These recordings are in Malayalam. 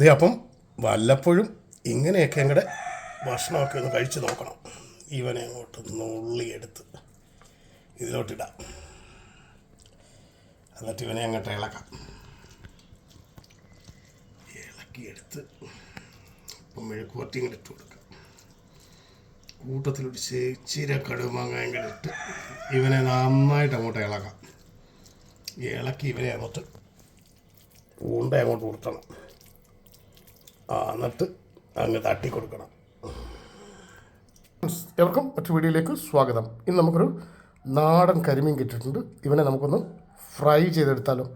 ഇത് അപ്പം വല്ലപ്പോഴും ഇങ്ങനെയൊക്കെ ഞങ്ങളുടെ ഭക്ഷണമൊക്കെ ഒന്ന് കഴിച്ച് നോക്കണം. ഇവനെ അങ്ങോട്ട് നുള്ളിയെടുത്ത് ഇതിലോട്ടിടാം, എന്നിട്ട് ഇവനെ അങ്ങോട്ട് ഇളക്കാം. ഇളക്കിയെടുത്ത് ഇപ്പം മെഴുക്കുവരട്ടി ഇങ്ങോട്ട് ഇട്ട് കൊടുക്കാം. കൂട്ടത്തിലൊരു ഇച്ചിരി കടുമാങ്ങയും കൂടെ ഇട്ട് ഇവനെ നന്നായിട്ട് അങ്ങോട്ട് ഇളക്കാം. ഇളക്കി ഇവനെ അങ്ങോട്ട് ഉണ്ട അങ്ങോട്ട് കൊടുക്കണം. എന്നിട്ട് അങ്ങ് തട്ടി കൊടുക്കണം. എവർക്കും മറ്റു വീഡിയോയിലേക്ക് സ്വാഗതം. ഇന്ന് നമുക്കൊരു നാടൻ കരിമീൻ കിട്ടിയിട്ടുണ്ട്. ഇവനെ നമുക്കൊന്ന് ഫ്രൈ ചെയ്തെടുത്താലോ.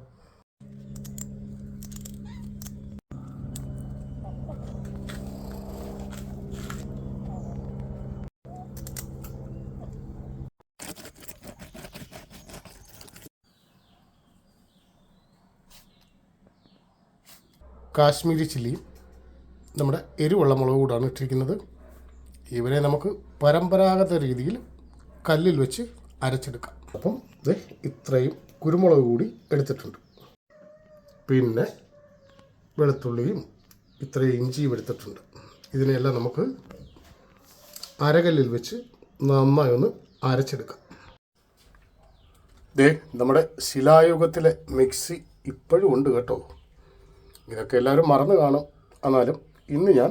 കാശ്മീരി ചില്ലിയും നമ്മുടെ എരിവുള്ള മുളക് കൂടാണ് ഇട്ടിരിക്കുന്നത്. ഇവരെ നമുക്ക് പരമ്പരാഗത രീതിയിൽ കല്ലിൽ വെച്ച് അരച്ചെടുക്കാം. അപ്പം ഇത് ഇത്രയും കുരുമുളക് കൂടി എടുത്തിട്ടുണ്ട്. പിന്നെ വെളുത്തുള്ളിയും ഇത്രയും ഇഞ്ചിയും എടുത്തിട്ടുണ്ട്. ഇതിനെല്ലാം നമുക്ക് അരകല്ലിൽ വെച്ച് നന്നായി ഒന്ന് അരച്ചെടുക്കാം. ദേ നമ്മുടെ ശിലായുഗത്തിലെ മിക്സി ഇപ്പോഴും ഉണ്ട് കേട്ടോ. ഇതൊക്കെ എല്ലാവരും മറന്നു കാണും. എന്നാലും ഇന്ന് ഞാൻ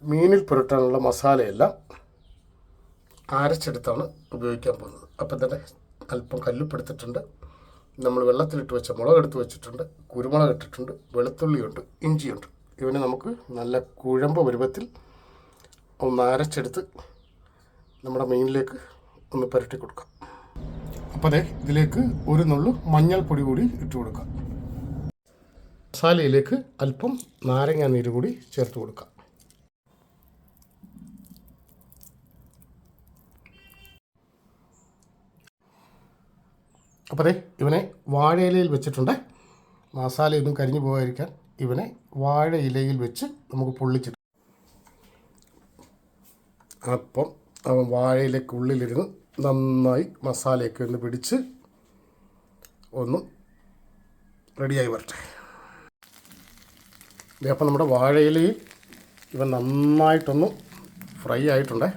മീനിൽ പുരട്ടാനുള്ള മസാലയെല്ലാം അരച്ചെടുത്താണ് ഉപയോഗിക്കാൻ പോകുന്നത്. അപ്പം തന്നെ അല്പം കല്ലുപ്പെടുത്തിട്ടുണ്ട്. നമ്മൾ വെള്ളത്തിലിട്ട് വെച്ച മുളക് എടുത്ത് വെച്ചിട്ടുണ്ട്, കുരുമുളക് ഇട്ടിട്ടുണ്ട്, വെളുത്തുള്ളിയുണ്ട്, ഇഞ്ചിയുണ്ട്. ഇവനെ നമുക്ക് നല്ല കുഴമ്പ് പരുവത്തിൽ ഒന്ന് അരച്ചെടുത്ത് നമ്മുടെ മീനിലേക്ക് ഒന്ന് പുരട്ടി കൊടുക്കാം. അപ്പോൾ അതെ ഇതിലേക്ക് ഒരു നുള്ളു മഞ്ഞൾപ്പൊടി കൂടി ഇട്ട് കൊടുക്കാം. മസാലയിലേക്ക് അല്പം നാരങ്ങ നീര് കൂടി ചേർത്ത് കൊടുക്കാം. അപ്പോൾ അതെ ഇവനെ വാഴയിലയിൽ വെച്ചിട്ടുണ്ട്. മസാലയൊന്നും കരിഞ്ഞു പോകാതിരിക്കാൻ ഇവനെ വാഴയിലയിൽ വെച്ച് നമുക്ക് പൊള്ളിച്ചിട്ട് അപ്പം അവൻ വാഴയിലേക്കുള്ളിലിരുന്ന് നന്നായി മസാലയൊക്കെ ഒന്ന് പിടിച്ച് ഒന്ന് റെഡിയായി വരട്ടെ. അപ്പം നമ്മുടെ വാഴയിലയിൽ ഇവൻ നന്നായിട്ടൊന്ന് ഫ്രൈ ആയിട്ടുണ്ട്.